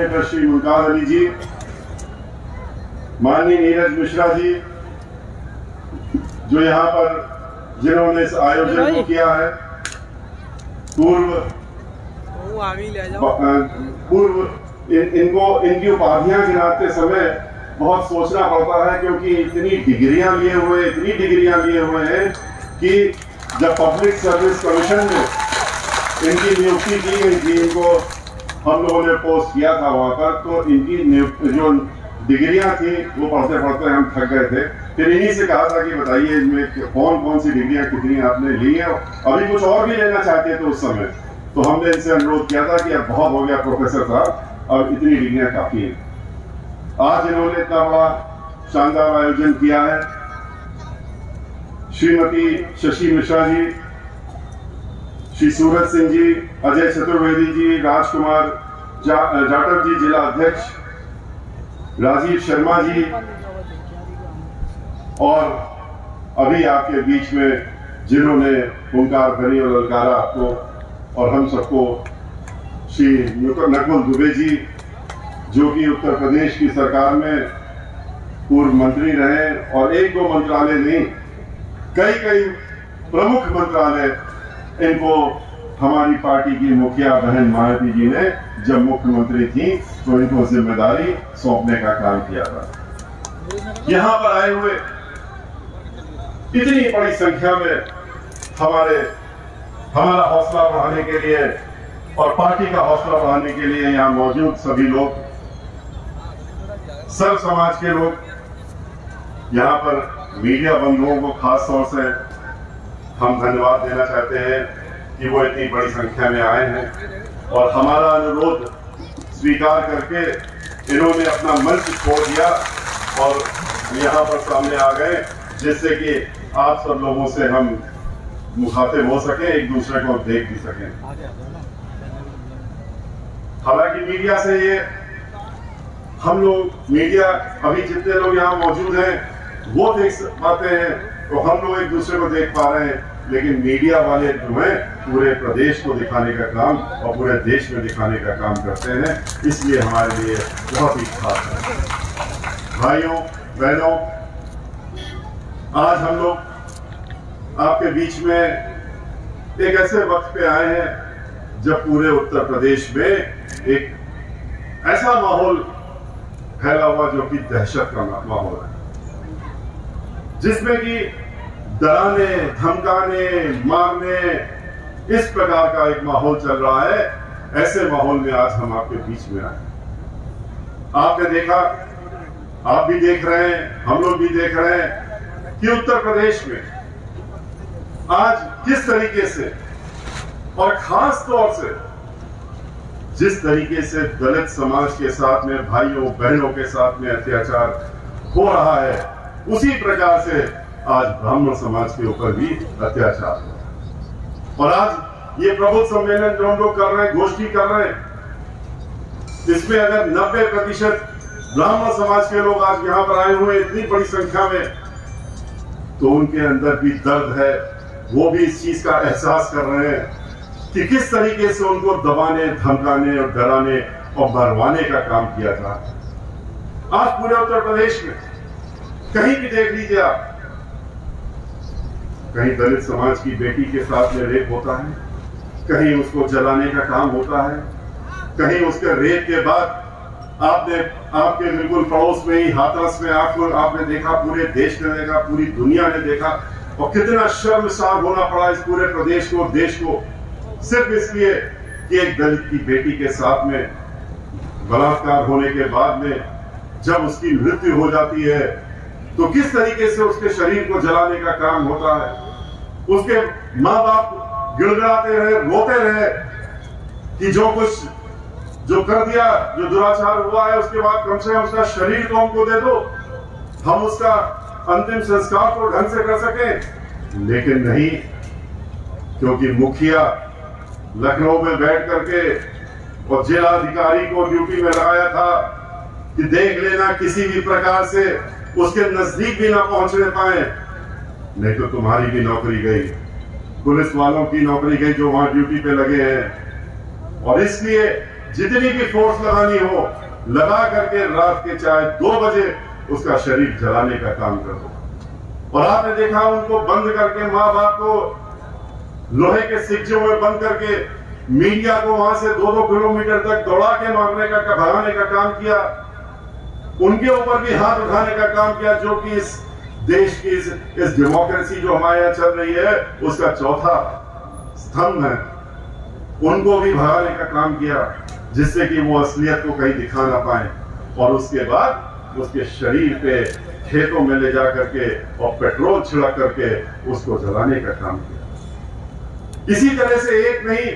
Coordinator Shri Mumtaz Ali जी, माननीय नीरज मिश्रा जी, जो यहाँ पर जिन्होंने इस आयोजन को किया है, इनको इनकी उपाधियां गिनाते समय बहुत सोचना पड़ता है, क्योंकि इतनी डिग्रियां लिए हुए हैं कि जब पब्लिक सर्विस कमीशन में इनकी नियुक्ति की गई थी, इनको हम लोगों ने पोस्ट किया था वहां पर, तो इनकी जो डिग्रियां थी वो पढ़ते पढ़ते हम थक गए थे। फिर इन्हीं से कहा था कि बताइए इसमें कौन कौन सी डिग्रियां कितनी आपने ली है, अभी कुछ और भी लेना चाहते थे उस समय, तो हमने इनसे अनुरोध किया था कि अब बहुत हो गया प्रोफेसर साहब, अब इतनी डिग्रियां काफी हैं। आज इन्होंने इतना बड़ा शानदार आयोजन किया है। श्रीमती शशि मिश्रा जी, श्री सूरज सिंह जी, अजय चतुर्वेदी जी, राजकुमार जाटव जी जिला अध्यक्ष, राजीव शर्मा जी, और अभी आपके बीच में जिन्होंने हुंकार भरी और ललकारा आपको और हम सबको, श्री नकुल दुबे जी, जो कि उत्तर प्रदेश की सरकार में पूर्व मंत्री रहे और एक दो मंत्रालय नहीं, कई प्रमुख मंत्रालय इनको हमारी पार्टी की मुखिया बहन मायावती जी ने जब मुख्यमंत्री थी तो इनको जिम्मेदारी सौंपने का काम किया था। यहां पर आए हुए इतनी बड़ी संख्या में हमारा हौसला बढ़ाने के लिए और पार्टी का हौसला बढ़ाने के लिए यहां मौजूद सभी लोग, सर्व समाज के लोग, यहां पर मीडिया बंधुओं को खास तौर से हम धन्यवाद देना चाहते हैं कि वो इतनी बड़ी संख्या में आए हैं और हमारा अनुरोध स्वीकार करके इन्होंने अपना मंच छोड़ दिया और यहाँ पर सामने आ गए, जिससे कि आप सब लोगों से हम मुखातिब हो सके, एक दूसरे को देख भी सकें। हालांकि मीडिया से ये हम लोग, मीडिया अभी जितने लोग यहाँ मौजूद हैं वो देख पाते हैं, तो हम लोग एक दूसरे को देख पा रहे हैं, लेकिन मीडिया वाले जो हैं पूरे प्रदेश को दिखाने का काम और पूरे देश में दिखाने का काम करते हैं, इसलिए हमारे लिए बहुत ही खास है। भाइयों बहनों, आज हम लोग आपके बीच में एक ऐसे वक्त पे आए हैं जब पूरे उत्तर प्रदेश में एक ऐसा माहौल फैला हुआ जो कि दहशत का माहौल है, जिसमें कि डराने, धमकाने, मारने, इस प्रकार का एक माहौल चल रहा है। ऐसे माहौल में आज हम आपके बीच में आए। आपने देखा, आप भी देख रहे हैं, हम लोग भी देख रहे हैं कि उत्तर प्रदेश में आज किस तरीके से और खास तौर से जिस तरीके से दलित समाज के साथ में, भाइयों बहनों के साथ में अत्याचार हो रहा है, उसी प्रकार से आज ब्राह्मण समाज के ऊपर भी अत्याचार हो रहा है। और आज ये प्रबुद्ध सम्मेलन जो हम लोग कर रहे हैं, गोष्ठी कर रहे हैं, इसमें अगर 90% ब्राह्मण समाज के लोग आज यहाँ पर आए हुए इतनी बड़ी संख्या में, तो उनके अंदर भी दर्द है, वो भी इस चीज का एहसास कर रहे हैं कि किस तरीके से उनको दबाने, धमकाने और डराने और मरवाने का काम किया था। आज पूरे उत्तर प्रदेश में कहीं भी देख लीजिए आप, कहीं दलित समाज की बेटी के साथ में रेप होता है, कहीं उसको जलाने का काम होता है, कहीं उसके रेप के बाद आपके बिल्कुल पड़ोस में ही हाथरस में आपने देखा, पूरे देश ने देखा, पूरी दुनिया ने देखा, और कितना शर्मसार होना पड़ा इस पूरे प्रदेश को, देश को, सिर्फ इसलिए कि एक दलित की बेटी के साथ में बलात्कार होने के बाद में जब उसकी मृत्यु हो जाती है तो किस तरीके से उसके शरीर को जलाने का काम होता है। उसके माँ बाप गिड़गिड़ाते रहे, रोते रहे कि जो कर दिया, जो दुराचार हुआ है, उसके बाद कम से कम उसका शरीर तो हमको दे दो, हम उसका अंतिम संस्कार को ढंग से कर सकें। लेकिन नहीं, क्योंकि मुखिया लखनऊ में बैठ करके और जिलाधिकारी को ड्यूटी में लगाया था कि देख लेना किसी भी प्रकार से उसके नजदीक भी ना पहुंचने पाए, नहीं तो तुम्हारी भी नौकरी गई, पुलिस वालों की नौकरी गई जो वहां ड्यूटी पे लगे हैं। और इसलिए जितनी भी फोर्स लगानी हो लगा करके रात के चाहे 2 बजे उसका शरीर जलाने का काम कर दो। और आपने देखा उनको बंद करके, माँ बाप को लोहे के सिक्कों में बंद करके मीडिया को वहां से 2-2 किलोमीटर तक दौड़ा के मारने का, भगाने का काम किया। उनके ऊपर भी हाथ उठाने का काम किया, जो कि इस देश की इस डेमोक्रेसी जो हमारे यहाँ चल रही है उसका चौथा स्तंभ है। उनको भी भगाने का काम किया जिससे कि वो असलियत को कहीं दिखा ना पाए। और उसके बाद उसके शरीर पे खेतों में ले जा करके और पेट्रोल छिड़क करके उसको जलाने का काम किया। इसी तरह से एक नहीं,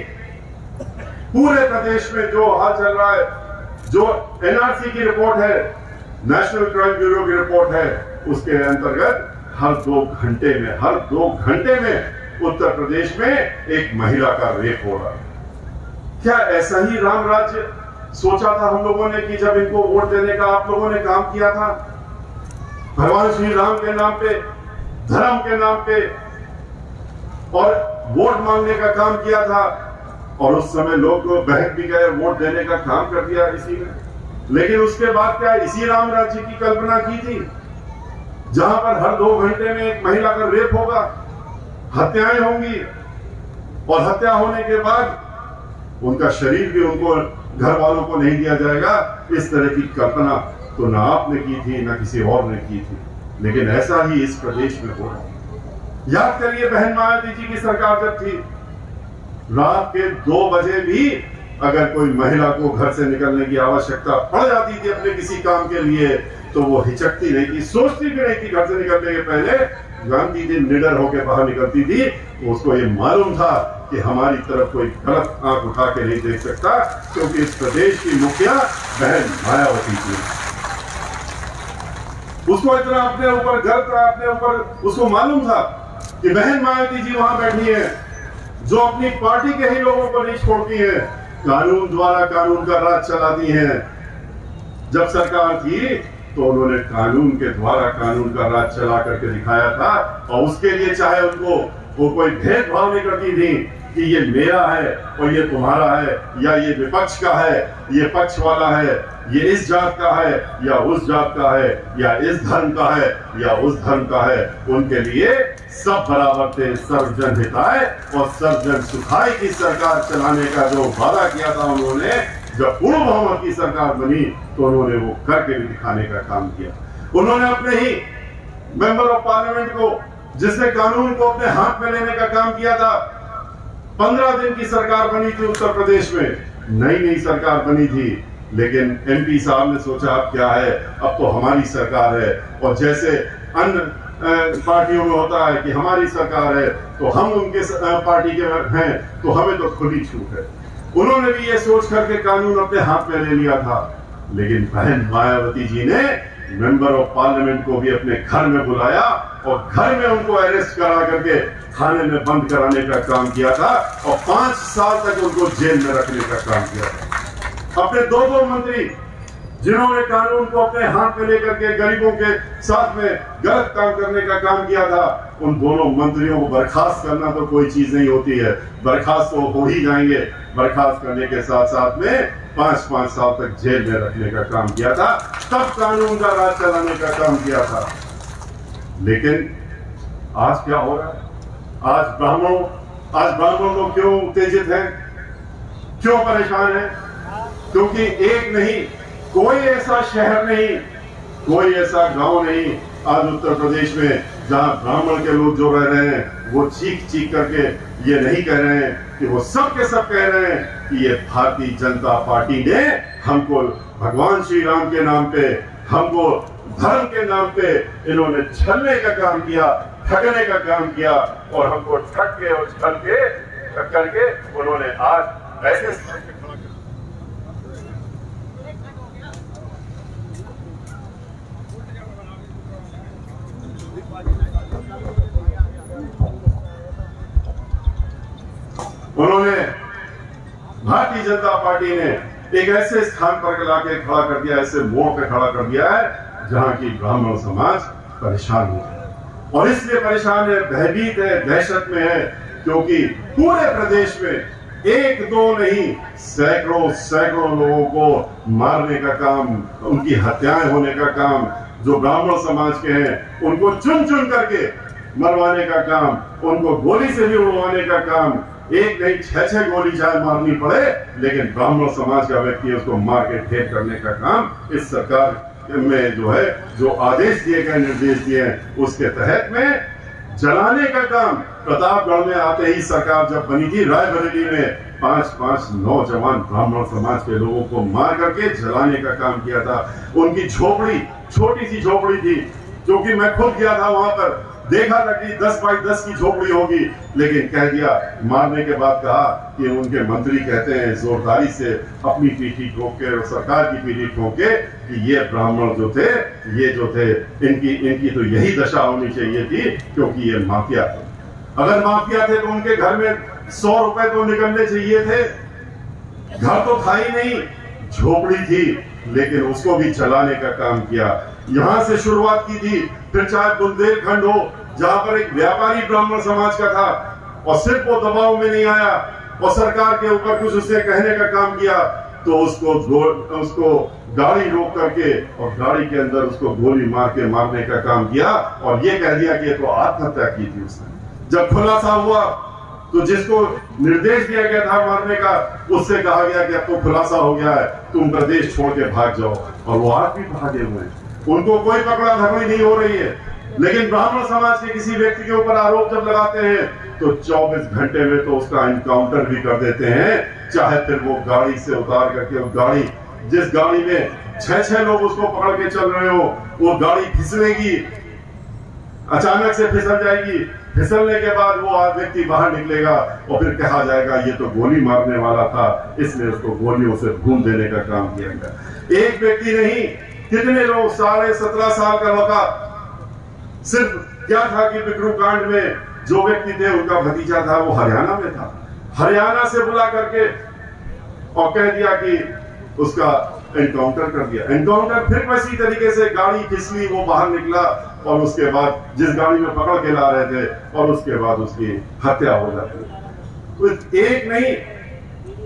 पूरे प्रदेश में जो हाल चल रहा है, जो एनआरसी की रिपोर्ट है, नेशनल क्राइम ब्यूरो की रिपोर्ट है, उसके अंतर्गत हर 2 घंटे में उत्तर प्रदेश में एक महिला का रेप हो रहा है। क्या ऐसा ही राम राज्य सोचा था हम लोगों ने कि जब इनको वोट देने का आप लोगों ने काम किया था? भगवान श्री राम के नाम पे, धर्म के नाम पे और वोट मांगने का काम किया था, और उस समय लोग को बहक भी गए, वोट देने का काम कर दिया इसी ने। लेकिन उसके बाद क्या इसी राम राज्य की कल्पना की थी जहां पर हर 2 घंटे में एक महिला का रेप होगा, हत्याएं होंगी, और हत्या होने के बाद उनका शरीर भी उनको घर वालों को नहीं दिया जाएगा। इस तरह की कल्पना तो ना आपने की थी ना किसी और ने की थी, लेकिन ऐसा ही इस प्रदेश में हो रहा है। याद करिए बहन मायावती जी की सरकार जब थी, रात के 2 बजे भी अगर कोई महिला को घर से निकलने की आवश्यकता पड़ जाती थी अपने किसी काम के लिए, तो वो हिचकती नहीं थी, सोचती भी नहीं थी घर से निकलने के पहले। गांधी जी निडर होकर बाहर निकलती थी, तो उसको ये मालूम था कि हमारी तरफ कोई गलत आंख उठा के नहीं देख सकता, क्योंकि इस प्रदेश की मुखिया बहन मायावती थी। उसको इतना अपने ऊपर गर्व था, अपने ऊपर उसको मालूम था कि बहन मायावती जी वहां बैठी है जो अपनी पार्टी के ही लोगों को नहीं छोड़ती है, कानून द्वारा कानून का राज चलाती है। जब सरकार थी तो उन्होंने कानून के द्वारा कानून का राज चला करके दिखाया था, और उसके लिए चाहे उनको वो कोई भेदभाव नहीं करती थी कि ये मेरा है और ये तुम्हारा है, या ये विपक्ष का है, ये पक्ष वाला है, ये इस जात का है या उस जात का है, या इस धर्म का है या उस धर्म का है। उनके लिए सब बराबर थे। सर्वजन हिताय और सर्वजन सुखाय की सरकार चलाने का जो वादा किया था उन्होंने, जब पूर्ण बहुमत की सरकार बनी तो उन्होंने वो करके भी दिखाने का काम किया। उन्होंने अपने ही मेंबर ऑफ पार्लियामेंट को, जिसने कानून को अपने हाथ में लेने का काम किया था, 15 दिन की सरकार बनी थी उत्तर प्रदेश में, नई सरकार बनी थी, लेकिन एमपी साहब ने सोचा अब क्या है, अब तो हमारी सरकार है। और जैसे अन्य पार्टियों में होता है कि हमारी सरकार है तो हम उनके पार्टी के हैं तो हमें तो खुली छूट है, उन्होंने भी ये सोच करके कानून अपने हाथ में ले लिया था। लेकिन बहन मायावती जी ने मेंबर ऑफ पार्लियामेंट को भी अपने घर में बुलाया और घर में उनको अरेस्ट करा करके थाने में बंद कराने का काम किया था, और 5 साल तक उनको जेल में रखने का काम किया था। अपने 2 मंत्री जिन्होंने कानून को अपने हाथ में लेकर के गरीबों के साथ में गलत काम करने का काम किया था, उन दोनों मंत्रियों को बर्खास्त करना तो कोई चीज नहीं होती है, बर्खास्त तो हो ही जाएंगे। बर्खास्त करने के साथ साथ में 5-5 साल तक जेल में रखने का काम किया था, तब कानून का राज चलाने का काम किया था। लेकिन आज क्या हो रहा है? आज ब्राह्मण लोग क्यों उत्तेजित हैं, क्यों परेशान हैं? क्योंकि एक नहीं, कोई ऐसा शहर नहीं, कोई ऐसा गांव नहीं आज उत्तर प्रदेश में जहां ब्राह्मण के लोग जो रह रहे हैं वो चीख करके ये नहीं कह रहे हैं कि वो सब के सब कह रहे हैं कि ये भारतीय जनता पार्टी ने हमको भगवान श्री राम के नाम पे, हमको धर्म के नाम पे इन्होंने छलने का काम किया, ठगने का काम किया, और हमको ठग के और छल के करके उन्होंने आज ऐसे उन्होंने भारतीय जनता पार्टी ने एक ऐसे स्थान पर लाके खड़ा कर दिया, ऐसे मोड़ पे खड़ा कर दिया है जहां की ब्राह्मण समाज परेशान है। और इसलिए परेशान है, भयभीत है, दहशत में है, क्योंकि पूरे प्रदेश में एक दो नहीं, सैकड़ों सैकड़ों लोगों को मारने का काम, उनकी हत्याएं होने का काम, जो ब्राह्मण समाज के हैं उनको चुन चुन करके मरवाने का काम, उनको गोली से भी उड़वाने का काम, एक नहीं 6-6 गोली चाहे मारनी पड़े, लेकिन ब्राह्मण समाज का व्यक्ति उसको मार के ढेर करने का काम इस सरकार में जो है, जो आदेश दिए गए, निर्देश दिए हैं, उसके तहत में जलाने का काम। प्रतापगढ़ में आते ही सरकार जब बनी थी, रायबरेली में 5-5 नौजवान ब्राह्मण समाज के लोगों को मार करके जलाने का काम किया था। उनकी झोपड़ी, छोटी सी झोपड़ी थी, जो कि मैं खुद गया था वहां पर, देखा था कि 10 बाई 10 की झोपड़ी होगी, लेकिन कह दिया, मारने के बाद कहा कि उनके मंत्री कहते हैं जोरदारी से अपनी पीठी ठोक के, सरकार की पीठी ठोक के, कि ये ब्राह्मण जो थे, ये जो थे, इनकी तो यही दशा होनी चाहिए थी, क्योंकि ये माफिया थे। अगर माफिया थे तो उनके घर में 100 रुपए तो निकलने चाहिए थे। घर तो था ही नहीं, झोपड़ी थी, लेकिन उसको भी जलाने का काम किया। यहां से शुरुआत की थी, फिर चाहे बुंदेलखंड हो, जहां पर एक व्यापारी ब्राह्मण समाज का था, और सिर्फ वो दबाव में नहीं आया और सरकार के ऊपर कुछ उसने कहने का काम किया, तो उसको गाड़ी रोक करके और गाड़ी के अंदर उसको गोली मार के मारने का काम किया, और ये कह दिया कि ये तो आत्महत्या की थी उसने। जब खुलासा हुआ तो जिसको निर्देश दिया गया था मारने का, उससे कहा गया कि अब तो खुलासा हो गया है, तुम प्रदेश छोड़ के भाग जाओ, और वो आज भी भागे हुए हैं। उनको कोई पकड़ा धकड़ी नहीं हो रही है। लेकिन ब्राह्मण समाज के किसी व्यक्ति के ऊपर आरोप जब लगाते हैं तो 24 घंटे में तो उसका एनकाउंटर भी कर देते हैं, चाहे फिर वो गाड़ी से उतार करके, वो गाड़ी, जिस गाड़ी में 6-6 लोग उसको पकड़ के चल रहे हो, वो गाड़ी फिसलेगी, अचानक से फिसल जाएगी, फिसलने के बाद वो व्यक्ति बाहर निकलेगा और फिर कहा जाएगा ये तो गोली मारने वाला था, इसलिए उसको गोलियों से भून देने का काम किया गया। एक व्यक्ति नहीं, कितने लोग, 17.5 साल का लड़का, सिर्फ क्या था कि बिकरू कांड में जो व्यक्ति थे उनका भतीजा था, वो हरियाणा में था, हरियाणा से बुला करके और कह दिया कि उसका एनकाउंटर कर दिया। एनकाउंटर फिर वैसी तरीके से गाड़ी फिसली, वो बाहर निकला, और उसके बाद जिस गाड़ी में पकड़ के ला रहे थे, और उसके बाद उसकी हत्या हो जाती। तो एक नहीं,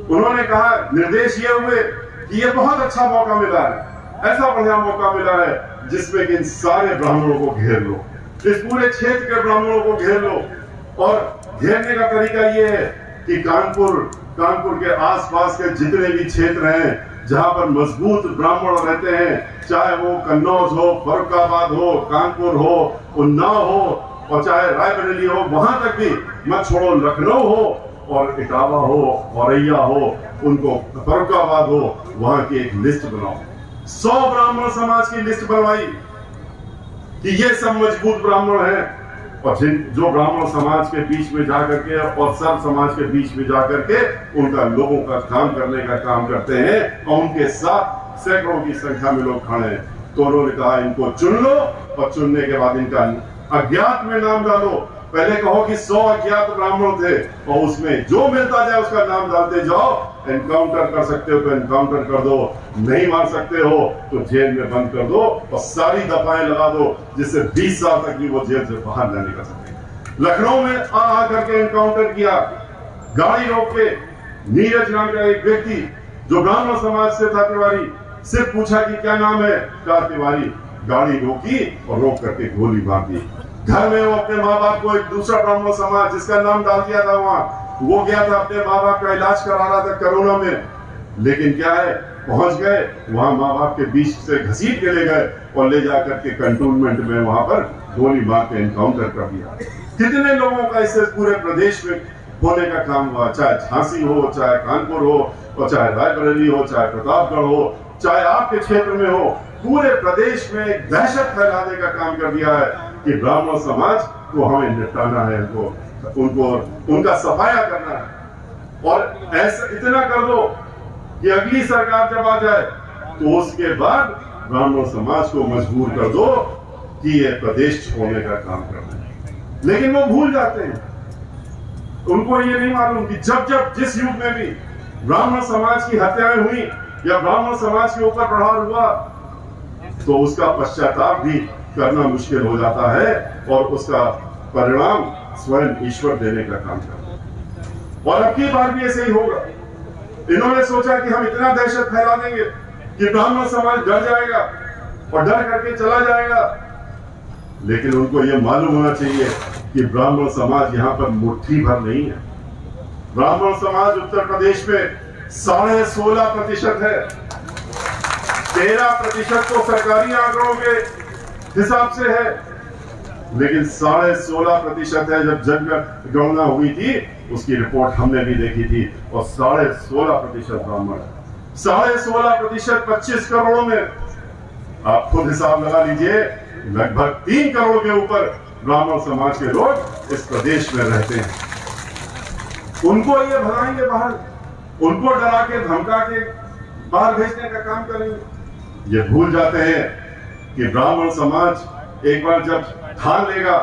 उन्होंने कहा, निर्देश ये हुए कि ये बहुत अच्छा मौका मिला है, ऐसा बढ़िया मौका मिला है जिसमें कि इन सारे ब्राह्मणों को घेर लो, इस पूरे क्षेत्र के ब्राह्मणों को घेर लो। और घेरने का तरीका ये है कि कानपुर के आसपास के जितने भी क्षेत्र हैं जहां पर मजबूत ब्राह्मण रहते हैं, चाहे वो कन्नौज हो, फर्रुखाबाद हो, कानपुर हो, उन्नाव हो, और चाहे रायबरेली हो, वहां तक भी मत छोड़ो, लखनऊ हो और इटावा हो, औरैया हो, उनको फर्रुखाबाद हो, वहां की एक लिस्ट बनाओ। 100 ब्राह्मण समाज की लिस्ट बनवाई कि ये सब मजबूत ब्राह्मण हैं, और जो ब्राह्मण समाज के बीच में जाकर के और सर्व समाज के बीच में जाकर के उनका लोगों का काम करने का काम करते हैं, और उनके साथ सैकड़ों की संख्या में लोग खड़े हैं। तो उन्होंने कहा इनको चुन लो, और चुनने के बाद इनका अज्ञात में नाम डालो। पहले कहो कि 100 अज्ञात ब्राह्मण थे, और उसमें जो मिलता जाए उसका नाम डालते जाओ। एनकाउंटर कर सकते हो तो एनकाउंटर कर दो, नहीं मार सकते हो तो जेल में बंद कर दो, और सारी दफाएं लगा दो, जिससे 20 साल तक भी वो जेल से बाहर न निकल सके। लखनऊ में आ करके एनकाउंटर किया, गाड़ी रोक के, नीरज नाम का एक व्यक्ति जो ब्राह्मण समाज से था, तिवारी, सिर्फ पूछा कि क्या नाम है, कहा तिवारी, गाड़ी रोकी और रोक करके गोली मार दी। घर में वो अपने माँ बाप को, एक दूसरा ब्राह्मण समाज जिसका नाम डाल दिया था वहां, वो गया था अपने माँ बाप का इलाज करा रहा था कोरोना में, लेकिन क्या है, पहुंच गए वहां, माँ बाप के बीच से घसीट के ले गए और ले जाकर के कंटोनमेंट में वहां पर गोली मार के एनकाउंटर कर दिया। कितने लोगों का इससे पूरे प्रदेश में होने का काम हुआ, चाहे झांसी हो, चाहे कानपुर हो, और चाहे रायबरेली हो, चाहे प्रतापगढ़ हो, चाहे आपके क्षेत्र में हो, पूरे प्रदेश में एक दहशत फैलाने का काम कर दिया है कि ब्राह्मण समाज को हमें निपटाना है, उनका सफाया करना है। और ऐसा इतना कर दो कि अगली सरकार जब आ जाए तो उसके बाद ब्राह्मण समाज को मजबूर कर दो कि ये प्रदेश छोड़ने का काम करना है। लेकिन वो भूल जाते हैं, उनको ये नहीं मालूम कि जब जिस युग में भी ब्राह्मण समाज की हत्याएं हुई या ब्राह्मण समाज के ऊपर प्रहार हुआ, तो उसका पश्चाताप भी करना मुश्किल हो जाता है, और उसका परिणाम स्वयं ईश्वर देने का काम करता है। और अब की बार भी ऐसे ही होगा। इन्होंने सोचा कि हम इतना दहशत फैला देंगे कि ब्राह्मण समाज डर जाएगा और डर करके चला जाएगा। लेकिन उनको यह मालूम होना चाहिए कि ब्राह्मण समाज यहां पर मुट्ठी भर नहीं है। ब्राह्मण समाज उत्तर प्रदेश में 16.5% है। 13% तो सरकारी आंकड़ों के हिसाब से है, लेकिन 16.5% है। जब जनगणना हुई थी उसकी रिपोर्ट हमने भी देखी थी, और 16.5% ब्राह्मण, 16.5% 25 करोड़ में आप खुद हिसाब लगा लीजिए, लगभग 3 करोड़ के ऊपर ब्राह्मण समाज के लोग इस प्रदेश में रहते हैं। उनको ये भगाएंगे बाहर, उनको डरा के धमका के बाहर भेजने का काम करेंगे। ये भूल जाते हैं कि ब्राह्मण समाज एक बार जब ठान लेगा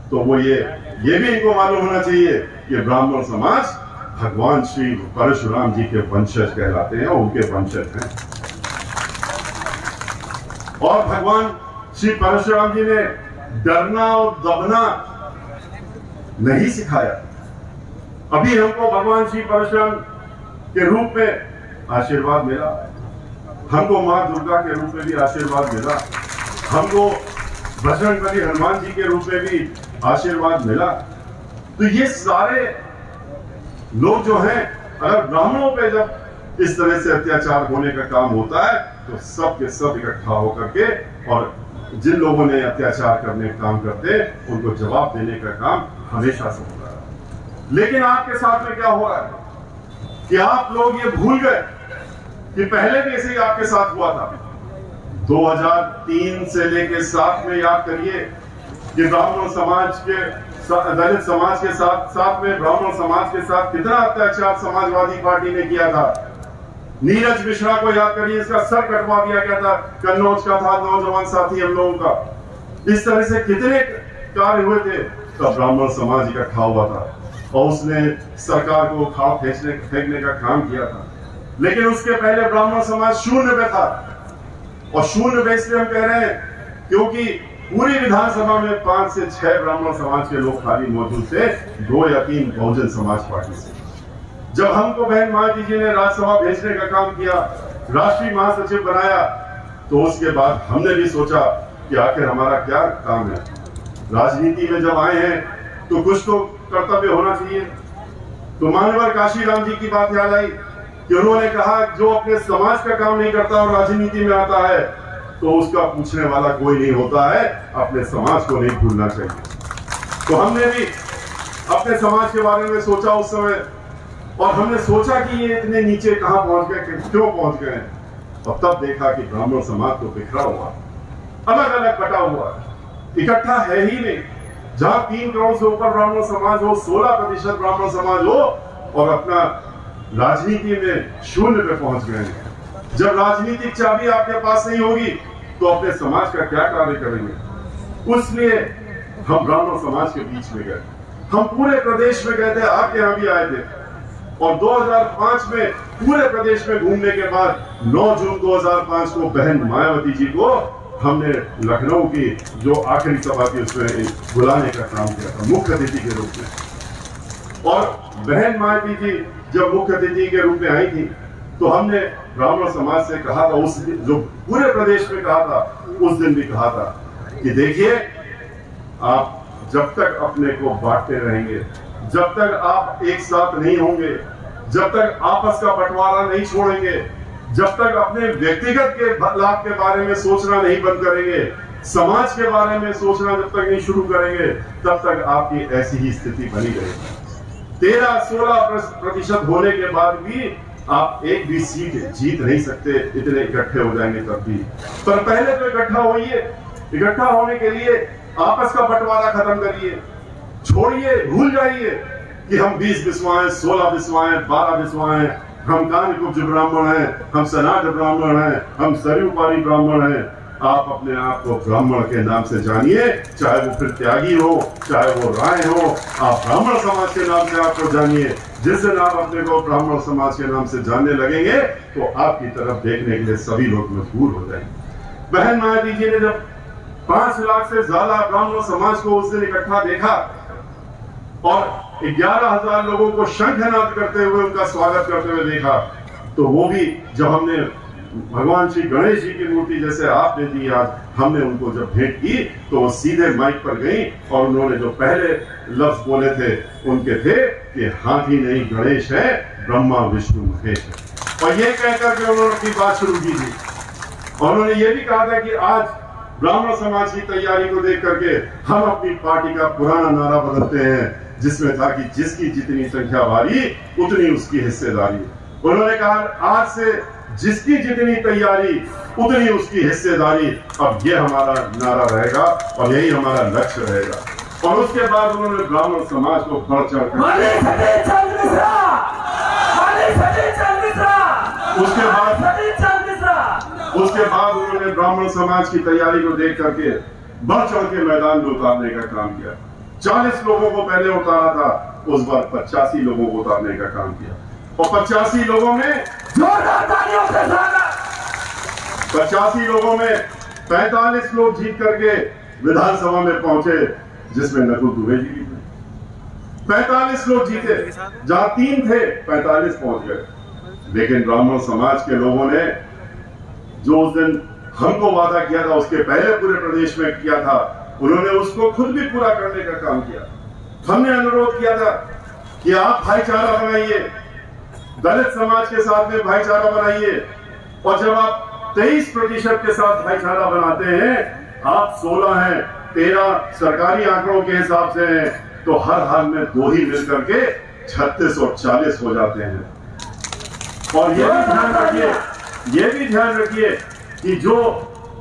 तो वो ये भी इनको मालूम होना चाहिए कि ब्राह्मण समाज भगवान श्री परशुराम जी के वंशज कहलाते हैं, उनके वंशज हैं। और भगवान श्री परशुराम जी ने डरना और दबना नहीं सिखाया। अभी हमको भगवान श्री परशुराम के रूप में आशीर्वाद मिला, हमको मां दुर्गा के रूप में भी आशीर्वाद मिला, हमको बजरंगबली हनुमान जी के रूप में भी आशीर्वाद मिला। तो ये सारे लोग जो हैं, अगर ब्राह्मणों पे जब इस तरह से अत्याचार होने का काम होता है तो सब के सब इकट्ठा होकर के, और जिन लोगों ने अत्याचार करने का काम करते उनको जवाब देने का काम हमेशा से होता है। लेकिन आपके साथ में क्या हो रहा है कि आप लोग ये भूल गए कि पहले भी ऐसे ही आपके साथ हुआ था। 2003 से लेके 7 में याद करिए कि ब्राह्मण समाज के, दलित समाज के साथ में ब्राह्मण समाज के साथ कितना अत्याचार समाजवादी पार्टी ने किया था। नीरज मिश्रा को याद करिए, इसका सर कटवा दिया गया था, कन्नौज का था, नौजवान साथी हम लोगों का। इस तरह से कितने कार्य हुए थे, तब ब्राह्मण समाज इकट्ठा हुआ था और उसने सरकार को उखाड़ फेंकने का काम किया था। लेकिन उसके पहले ब्राह्मण समाज शून्य पे था, और शून्य पे इसलिए हम कह रहे हैं क्योंकि पूरी विधानसभा में 5 से 6 ब्राह्मण समाज के लोग खाली मौजूद थे, 2 या 3 बहुजन समाज पार्टी से। जब हमको बहन मायावती जी ने राज्यसभा भेजने का काम किया, राष्ट्रीय महासचिव बनाया, तो उसके बाद हमने भी सोचा कि आखिर हमारा क्या काम है। राजनीति में जब आए हैं तो कुछ तो कर्तव्य होना चाहिए। तो मान्यवर काशीराम जी की बात याद आई कि उन्होंने कहा जो अपने समाज का काम नहीं करता और राजनीति में आता है तो उसका पूछने वाला कोई नहीं होता है, अपने समाज को नहीं भूलना चाहिए। तो हमने भी अपने समाज के बारे में सोचा उस समय, और हमने सोचा कि ये इतने नीचे कहां पहुंच गए, क्यों पहुंच गए, और तब देखा कि ब्राह्मण समाज तो बिखरा हुआ, अलग अलग बटा हुआ, इकट्ठा है ही नहीं। जहां 3 करोड़ से ऊपर ब्राह्मण समाज हो, 16% ब्राह्मण समाज हो, और अपना राजनीति में शून्य पे पहुंच गए। जब राजनीतिक चाबी आपके पास नहीं होगी तो अपने समाज का क्या कार्य करेंगे। उसलिए हम ब्राह्मण समाज के बीच में गए, हम पूरे प्रदेश में गए थे, आपके यहां भी आए थे, और 2005 में पूरे प्रदेश में घूमने के बाद 9 जून 2005 को बहन मायावती जी को हमने लखनऊ की जो आखिरी सभा थी उसमें बुलाने का काम किया था मुख्य अतिथि के रूप में। और बहन मायावती जी जब मुख्य अतिथि के रूप में आई थी तो हमने ब्राह्मण समाज से कहा था, उस दिन जो पूरे प्रदेश में कहा था, उस दिन भी कहा था कि देखिए, आप जब तक अपने को बांटते रहेंगे, जब तक आप एक साथ नहीं होंगे, जब तक आपस का बंटवारा नहीं छोड़ेंगे, जब तक अपने व्यक्तिगत के लाभ के बारे में सोचना नहीं बंद करेंगे, समाज के बारे में सोचना जब तक नहीं शुरू करेंगे, तब तक आपकी ऐसी ही स्थिति बनी रहेगी। 13-16% होने के बाद भी आप एक भी सीट जीत नहीं सकते, इतने इकट्ठे हो जाएंगे तब भी। पर पहले तो इकट्ठा होइए, इकट्ठा होने के लिए आपस का बंटवारा खत्म करिए, छोड़िए, भूल जाइए कि हम 20 बिस्वा हैं, 16 बिस्वा हैं, 12 बिस्वा हैं, हम कान्यकुब्ज ब्राह्मण हैं, हम सनाट ब्राह्मण हैं, हम सरयूपारी ब्राह्मण हैं। आप अपने आप को ब्राह्मण के नाम से जानिए, चाहे वो फिर त्यागी हो, चाहे वो राय हो, आप ब्राह्मण समाज के नाम से आपको जानिए। जिस दिन आप अपने को ब्राह्मण समाज के नाम से जानने लगेंगे तो आपकी तरफ देखने के लिए सभी लोग मजबूर हो जाएंगे। बहन मायावती जी ने जब 5 लाख से ज्यादा ब्राह्मण समाज को उस दिन इकट्ठा देखा और 11,000 लोगों को शंखनाद करते हुए उनका स्वागत करते हुए देखा, तो वो भी जब हमने भगवान श्री गणेश जी की मूर्ति जैसे आपने दी आज, हमने उनको जब भेंट की तो वो सीधे माइक पर गई और उन्होंने जो पहले लफ्ज बोले थे उनके थे कि हाथी नहीं गणेश है, ब्रह्मा विष्णु महेश है। और ये कहकर के उन्होंने अपनी बात शुरू की थी। और उन्होंने ये भी कहा था कि आज ब्राह्मण समाज की तैयारी को देख करके हम अपनी पार्टी का पुराना नारा बदलते हैं, जिसमें था कि जिसकी जितनी संख्या भारी उतनी उसकी हिस्सेदारी। उन्होंने कहा आज से जिसकी जितनी तैयारी उतनी उसकी हिस्सेदारी, अब ये हमारा नारा रहेगा और यही हमारा लक्ष्य रहेगा। और उसके बाद उन्होंने ब्राह्मण समाज को बढ़ चढ़ कर उसके बाद उन्होंने ब्राह्मण समाज की तैयारी को देख करके बढ़ चढ़ के मैदान में उतारने का काम किया। 40 लोगों को पहले उतारा था, उस बार 85 लोगों को उतारने का काम किया। और 85 लोगों में 45 लोग जीत करके विधानसभा में पहुंचे, जिसमें नकुल दुबे जी भी थे। 45 लोग जीते, जहां 3 थे 45 पहुंच गए। लेकिन ब्राह्मण समाज के लोगों ने जो उस दिन हमको वादा किया था, उसके पहले पूरे प्रदेश में किया था, उन्होंने उसको खुद भी पूरा करने का काम किया। हमने अनुरोध किया था कि आप भाईचारा बनाइए, दलित समाज के साथ में भाईचारा बनाइए। और जब आप 23% के साथ भाईचारा बनाते हैं, आप 16 हैं, 13 सरकारी आंकड़ों के हिसाब से हैं, तो हर हाल में 2 ही मिलकर के 36 और 40 हो जाते हैं। और ये भी ध्यान रखिए कि जो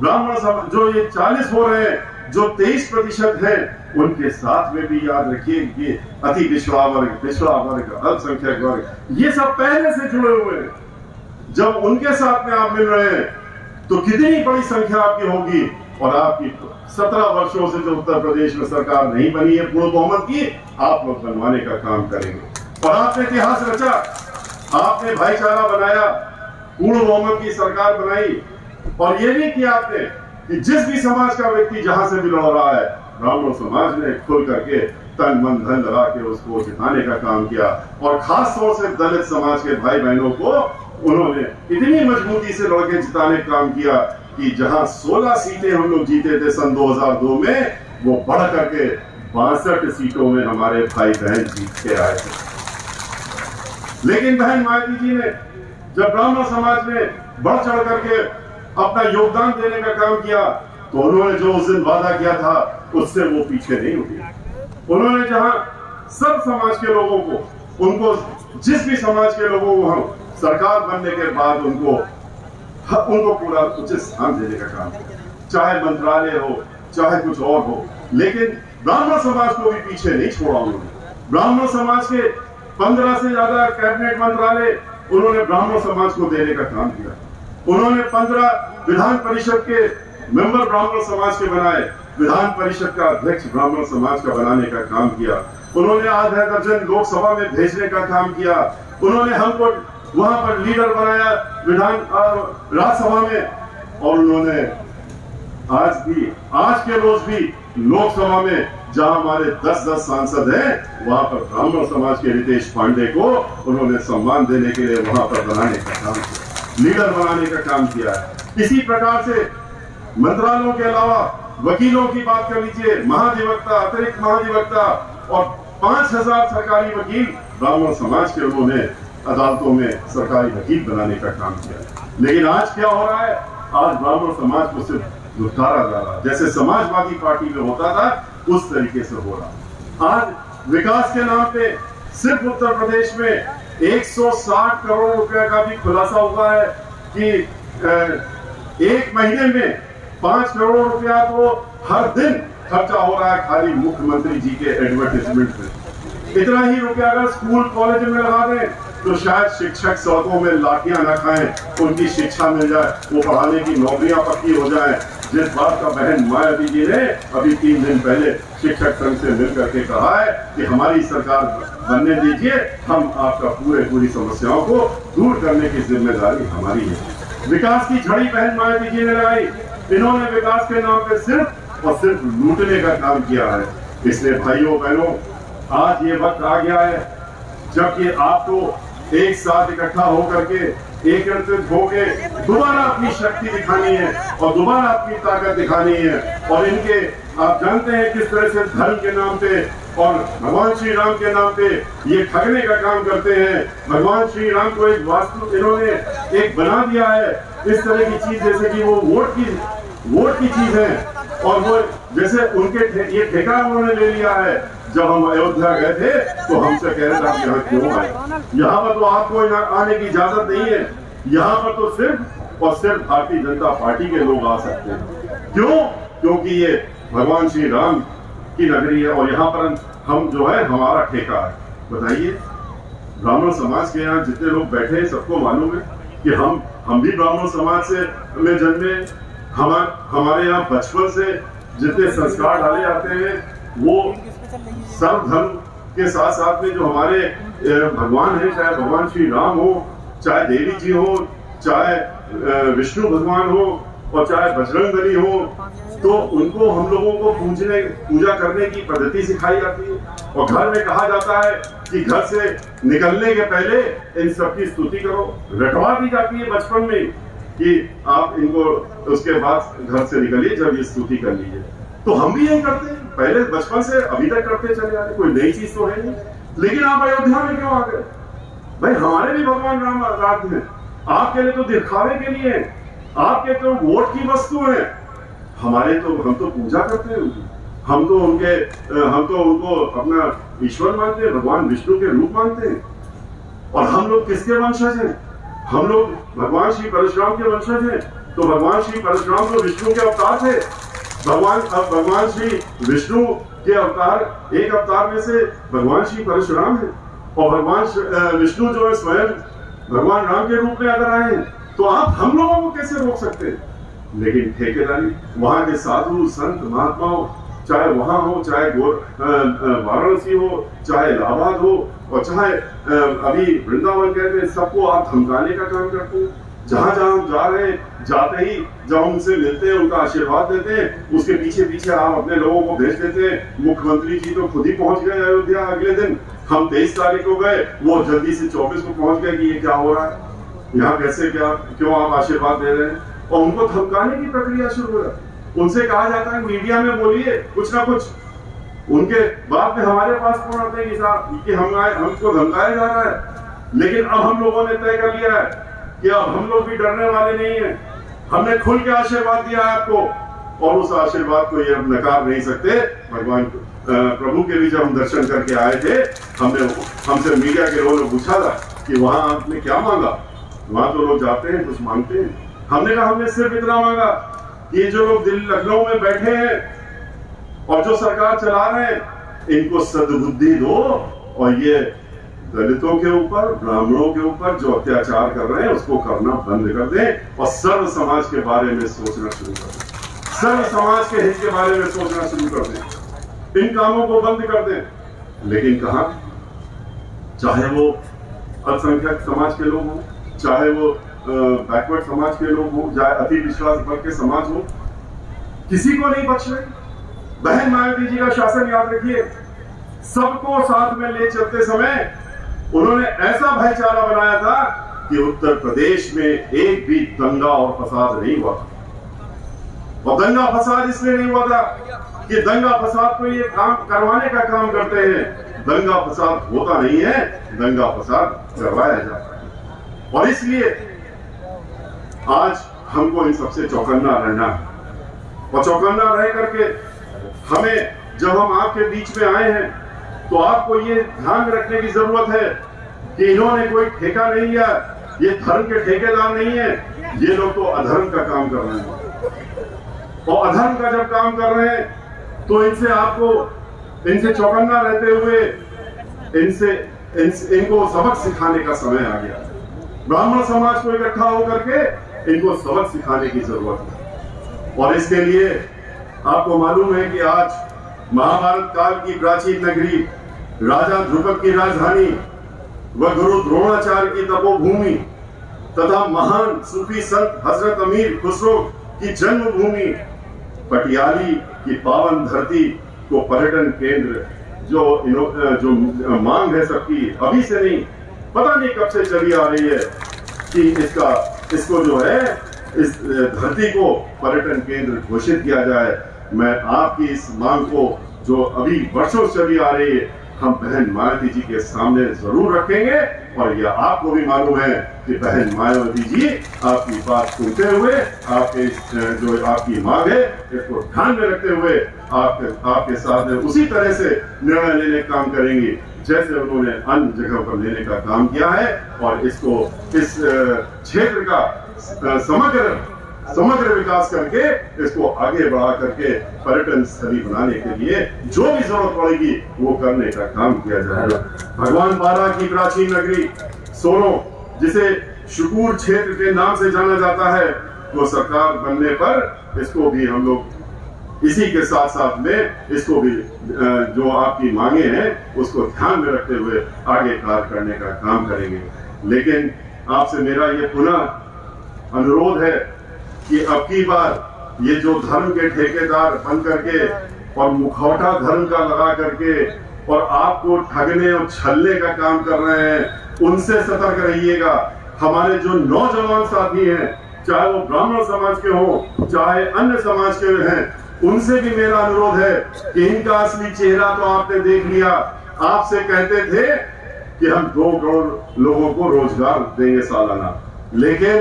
ब्राह्मण समाज जो ये 40 हो रहे हैं, जो 23% है, उनके साथ में भी याद रखिए कि अति पिछड़ा वर्ग, अल्पसंख्यक वर्ग, ये सब पहले से जुड़े हुए हैं। जब उनके साथ में आप मिल रहे हैं तो कितनी बड़ी संख्या आपकी होगी। और आपकी 17 वर्षों से जो उत्तर प्रदेश में सरकार नहीं बनी है पूर्ण बहुमत की, आप लोग बनवाने का काम करेंगे। और आपने इतिहास रचा, आपने भाईचारा बनाया, पूर्ण बहुमत की सरकार बनाई। और ये भी किया आपने कि जिस भी समाज का व्यक्ति जहां से भी लड़ रहा है, ब्राह्मण समाज ने खुल करके तन मन धन लगा के उसको जिताने का काम किया। और खास तौर से दलित समाज के भाई बहनों को उन्होंने इतनी मजबूती से लड़के जिताने का काम किया कि जहां 16 सीटें हम लोग जीते थे सन 2002 में, वो बढ़ करके 62 सीटों में हमारे भाई बहन जीत के आए थे। लेकिन बहन मायावती जी ने जब ब्राह्मण समाज ने बढ़ चढ़ करके अपना योगदान देने का काम किया, तो उन्होंने जो उस दिन वादा किया था उससे वो पीछे नहीं हुए। उन्होंने जहां सब समाज के लोगों को, उनको जिस भी समाज के लोगों को हम सरकार बनने के बाद उनको पूरा उचित स्थान देने का काम किया, चाहे मंत्रालय हो चाहे कुछ और हो। लेकिन ब्राह्मण समाज को भी पीछे नहीं छोड़ा उन्होंने। ब्राह्मण समाज के 15 से ज्यादा कैबिनेट मंत्रालय उन्होंने ब्राह्मण समाज को देने का काम किया। उन्होंने 15 विधान परिषद के मेंबर ब्राह्मण समाज के बनाए, विधान परिषद का अध्यक्ष ब्राह्मण समाज का बनाने का काम किया। उन्होंने आधा दर्जन लोकसभा में भेजने का काम किया। उन्होंने हमको वहां पर लीडर बनाया विधान राज्यसभा में। और उन्होंने आज के रोज भी लोकसभा में जहां हमारे 10 सांसद हैं, वहां पर ब्राह्मण समाज के रितेश पांडे को उन्होंने सम्मान देने के लिए वहां पर बनाने का काम किया, लीडर बनाने का काम किया है। इसी प्रकार से मंत्रालयों के अलावा वकीलों की बात कर लीजिए, महाधिवक्ता, अतिरिक्त महाधिवक्ता और 5000 सरकारी वकील ब्राह्मण समाज के लोगों ने अदालतों में सरकारी वकील बनाने का काम किया। लेकिन आज क्या हो रहा है? आज ब्राह्मण समाज को सिर्फ लुटारा जा रहा है, जैसे समाजवादी पार्टी में होता था उस तरीके से हो रहा। आज विकास के नाम पे सिर्फ उत्तर प्रदेश में 160 करोड़ रुपए का भी खुलासा हुआ है कि एक महीने में 5 करोड़ रुपया तो हर दिन खर्चा हो रहा है खाली मुख्यमंत्री जी के एडवर्टाइजमेंट में। इतना ही रुपया अगर स्कूल कॉलेज में लगा दें तो शायद शिक्षक सड़कों में लाठियां न खाएं, उनकी शिक्षा मिल जाए, वो पढ़ाने की नौकरियां पक्की हो जाएं। जिस बात का बहन मायावती जी ने अभी 3 दिन पहले शिक्षक संघ से मिलकर के कहा है कि हमारी सरकार बनने दीजिए, हम आपका पूरी समस्याओं को दूर करने की जिम्मेदारी हमारी है। विकास की झड़ी बहन मायावती जी ने लगाई। इन्होंने विकास के नाम पे सिर्फ और सिर्फ लूटने का काम किया है। इसलिए भाइयों बहनों, आज ये वक्त आ गया है जबकि आपको एक साथ इकट्ठा होकर के एकत्रित होके दोबारा अपनी शक्ति दिखानी है और दोबारा अपनी ताकत दिखानी है। और इनके आप जानते हैं किस तरह से धर्म के नाम पे और भगवान श्री राम के नाम पे ये ठगने का काम करते हैं। भगवान श्री राम को एक वास्तु इन्होंने एक बना दिया है इस तरह की चीज जैसे कि वो वोट की चीज है और वो जैसे उनके ये ठेका उन्होंने ले लिया है। जब हम अयोध्या गए थे तो हमसे कह रहे थे आप यहाँ क्यों आए, यहाँ पर तो आपको आने की इजाजत नहीं है, यहाँ पर तो सिर्फ और सिर्फ भारतीय जनता पार्टी के लोग आ सकते हैं। क्यों? क्योंकि ये भगवान श्री राम की नगरी है और यहाँ पर हम जो है हमारा ठेका है। बताइए, ब्राह्मण समाज के यहाँ जितने लोग बैठे हैं सबको मालूम है कि हम भी ब्राह्मण समाज से में जन्मे। हमारे यहाँ बचपन से जितने संस्कार डाले जाते हैं वो सर्व धर्म के साथ साथ में जो हमारे भगवान हैं, चाहे भगवान श्री राम हो, चाहे देवी जी हो, चाहे विष्णु भगवान हो और चाहे बजरंगबली हो, तो उनको हम लोगों को पूजा करने की पद्धति सिखाई जाती है। और घर में कहा जाता है कि घर से निकलने के पहले इन सबकी स्तुति करो, रटवा दी जाती है बचपन में कि आप इनको उसके बाद घर से निकलिए जब ये स्तुति कर लीजिए। तो हम भी यही करते हैं, पहले बचपन से अभी तक करते चले आ रहे, कोई नई चीज तो है नहीं। लेकिन आप अयोध्या में क्यों आ गए? भाई हमारे भी भगवान राम राज्य हैं, आपके लिए तो दिखावे के लिए है, आपके तो वोट की वस्तु है। हमारे तो हम तो पूजा करते हैं, हम तो उनको अपना ईश्वर मानते हैं, भगवान विष्णु के रूप मानते हैं। और हम लोग किसके वंशज हैं? हम लोग भगवान श्री परशुराम के वंशज हैं। तो भगवान श्री परशुराम तो विष्णु के अवतार थे। भगवान श्री विष्णु के अवतार, एक अवतार में से भगवान श्री परशुराम है और भगवान विष्णु जो है स्वयं भगवान राम के रूप में अगर आए हैं तो आप हम लोगों को कैसे रोक सकते हैं? लेकिन ठेकेदारी वहां के साधु संत महात्माओं, चाहे वहां हो, चाहे वाराणसी हो, चाहे इलाहाबाद हो और चाहे अभी वृंदावन कहते हैं, सबको आप धमकाने का काम करते हैं। जहां जहां हम जा रहे हैं, जाते ही जब हम उनसे मिलते हैं, उनका आशीर्वाद देते हैं, उसके पीछे पीछे आप अपने लोगों को भेज देते हैं। मुख्यमंत्री जी तो खुद ही पहुंच गए अयोध्या अगले दिन। हम 23 तारीख को गए, वो जल्दी से 24 को पहुंच गए कि ये क्या हो रहा है, यहाँ कैसे क्यों आप आशीर्वाद दे रहे हैं। और उनको धमकाने की प्रक्रिया शुरू हो जाती। उनसे कहा जाता है मीडिया में बोलिए कुछ ना कुछ, उनके बाद में हमारे पास फोन आते हैं कि हमको धमकाया जा रहा है। लेकिन अब हम लोगों ने तय कर लिया है कि अब हम लोग भी डरने वाले नहीं है। हमने खुल के आशीर्वाद दिया है आपको और उस आशीर्वाद को ये हम नकार नहीं सकते। भगवान प्रभु के भी जब हम दर्शन करके आए थे, हमसे मीडिया के लोगों ने पूछा था कि वहां आपने क्या मांगा। वहां तो लोग जाते हैं कुछ मांगते हैं, हमने कहा हमने सिर्फ इतना मांगा कि ये जो लोग दिल्ली लखनऊ में बैठे हैं और जो सरकार चला रहे हैं, इनको सद्बुद्धि दो और ये दलितों के ऊपर, ब्राह्मणों के ऊपर जो अत्याचार कर रहे हैं उसको करना बंद कर दें और सर्व समाज के बारे में सोचना शुरू कर दें। सर्व समाज के हित के बारे में सोचना शुरू कर दें, इन कामों को बंद कर दें। लेकिन कहां, चाहे वो अल्पसंख्यक समाज के लोग हों, चाहे वो बैकवर्ड समाज के लोग हों, चाहे अति विश्वास वर्ग के समाज हो, किसी को नहीं बख्श रहे। बहन मायावती जी का शासन याद रखिए, सबको साथ में ले चलते समय उन्होंने ऐसा भाईचारा बनाया था कि उत्तर प्रदेश में एक भी दंगा और फसाद नहीं हुआ था। और दंगा फसाद इसलिए नहीं हुआ था कि दंगा फसाद को ये काम करवाने का काम करते हैं। दंगा फसाद होता नहीं है, दंगा फसाद करवाया जाता है। और इसलिए आज हमको इन सबसे चौकन्ना रहना है। और चौकन्ना रह करके हमें, जब हम आपके बीच में आए हैं, तो आपको ये ध्यान रखने की जरूरत है कि इन्होंने कोई ठेका नहीं लिया, ये धर्म के ठेकेदार नहीं है, ये लोग तो अधर्म का काम कर रहे हैं। और अधर्म का जब काम कर रहे हैं तो इनसे चौकन्ना रहते हुए इनको सबक सिखाने का समय आ गया। ब्राह्मण समाज को इकट्ठा होकर के इनको सबक सिखाने की जरूरत है। और इसके लिए आपको मालूम है कि आज महाभारत काल की प्राचीन नगरी, राजा ध्रुपद की राजधानी व गुरु द्रोणाचार्य की तपोभूमि तथा महान सूफी संत हजरत अमीर खुसरो की जन्मभूमि पटियाली की पावन धरती को पर्यटन केंद्र जो मांग है सबकी, अभी से नहीं, पता नहीं कब से चली आ रही है कि इसको जो है इस धरती को पर्यटन केंद्र घोषित किया जाए। मैं आपकी इस मांग को जो अभी वर्षों से चली आ रही है, हम बहन मायावती जी के सामने जरूर रखेंगे। और यह आपको भी मालूम है कि बहन मायावती जी आपकी बात सुनते हुए, आपके जो आपकी मांग है इसको ध्यान में रखते हुए आपके साथ में उसी तरह से निर्णय लेने का काम करेंगी जैसे उन्होंने अन्य जगह पर लेने का काम किया है। और इसको इस क्षेत्र का समग्र विकास करके इसको आगे बढ़ा करके पर्यटन स्थली बनाने के लिए जो भी जरूरत पड़ेगी वो करने का काम किया जाएगा। भगवान बारा की प्राचीन नगरी सोनो, जिसे शुकूर क्षेत्र के नाम से जाना जाता है, तो सरकार बनने पर इसको भी हम लोग इसी के साथ साथ में इसको भी जो आपकी मांगे हैं उसको ध्यान में रखते हुए आगे कार्य करने का काम करेंगे। लेकिन आपसे मेरा ये पुनः अनुरोध है कि अब की बार ये जो धर्म के ठेकेदार बन करके और मुखौटा धर्म का लगा करके और आपको ठगने और छलने का काम कर रहे हैं, उनसे सतर्क रहिएगा। हमारे जो नौजवान साथी हैं, चाहे वो ब्राह्मण समाज के हो चाहे अन्य समाज के हैं, उनसे भी मेरा अनुरोध है कि इनका असली चेहरा तो आपने देख लिया। आपसे कहते थे कि हम 2 करोड़ लोगों को रोजगार देंगे सालाना, लेकिन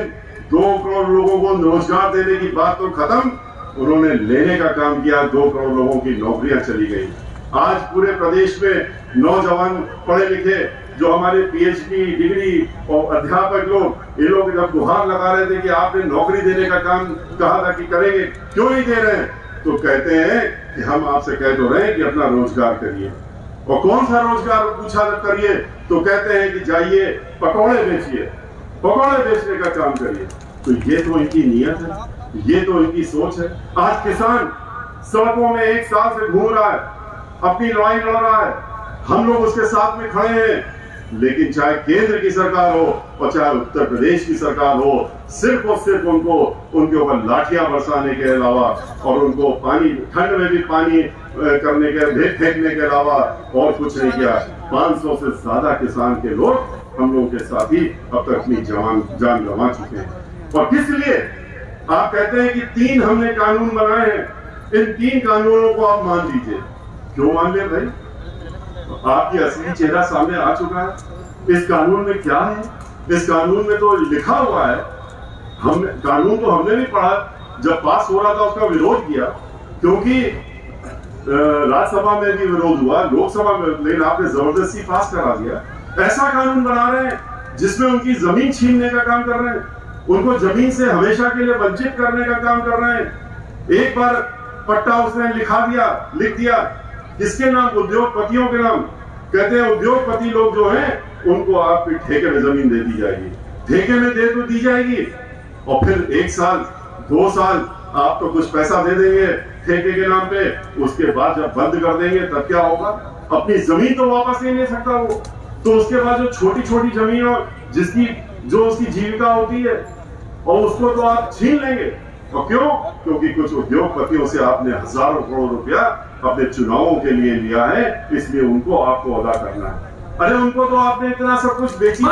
2 करोड़ लोगों को रोजगार देने की बात तो खत्म, उन्होंने लेने का काम किया। 2 करोड़ लोगों की नौकरियां चली गई। आज पूरे प्रदेश में नौजवान पढ़े लिखे जो हमारे पीएचडी डिग्री और अध्यापक लोग, ये लोग जब गुहार लगा रहे थे कि आपने नौकरी देने का काम कहा था कि करेंगे, क्यों नहीं दे रहे हैं, तो कहते हैं कि हम आपसे कह तो रहे हैं कि अपना रोजगार करिए। और कौन सा रोजगार पूछा जब करिए तो कहते हैं कि जाइए पकौड़े बेचिए, पकौड़े बेचने का काम करिए। तो ये तो इनकी नीयत है, ये तो इनकी सोच है। आज किसान सड़कों में 1 साल से घूम रहा है, अपनी लड़ाई लड़ रहा है, हम लोग उसके साथ में खड़े हैं। लेकिन चाहे केंद्र की सरकार हो और चाहे उत्तर प्रदेश की सरकार हो, सिर्फ और सिर्फ उनको उनके ऊपर लाठियां बरसाने के अलावा और उनको पानी, ठंड में भी पानी करने के फेंकने के अलावा और कुछ नहीं किया। 500 से ज्यादा किसान के लोग हम लोगों के साथ ही अब तक अपनी जान गंवा चुके हैं। और किस लिए आप कहते हैं कि 3 हमने कानून बनाए हैं, इन 3 कानूनों को आप मान लीजिए। क्यों मान ले भाई? आपकी असली चेहरा सामने आ चुका है। इस कानून में क्या है? इस कानून में तो लिखा हुआ है, कानून तो हमने भी पढ़ा, जब पास हो रहा था उसका विरोध किया, क्योंकि राज्यसभा में भी विरोध हुआ, लोकसभा में, लेकिन आपने जबरदस्ती पास करा दिया। ऐसा कानून बना रहे हैं जिसमें उनकी जमीन छीनने का काम कर रहे हैं, उनको जमीन से हमेशा के लिए वंचित करने का काम कर रहे हैं। एक बार पट्टा उसने लिख दिया, किसके नाम? उद्योगपतियों के नाम। कहते हैं उद्योगपति लोग जो हैं उनको आपके ठेके में जमीन दे दी जाएगी, ठेके में दे तो दी जाएगी, और फिर 1 साल 2 साल आप तो कुछ पैसा दे देंगे ठेके के नाम पे, उसके बाद जब बंद कर देंगे तब क्या होगा? अपनी जमीन तो वापस नहीं ले सकता वो, तो उसके बाद जो छोटी छोटी जमीन और जो उसकी जीविका होती है और उसको तो आप छीन लेंगे। और क्यों? क्योंकि कुछ उद्योगपतियों से आपने हजारों करोड़ रुपया अपने चुनावों के लिए लिया है, इसलिए उनको आपको अदा करना है। अरे उनको तो आपने इतना सब कुछ बेच दिया,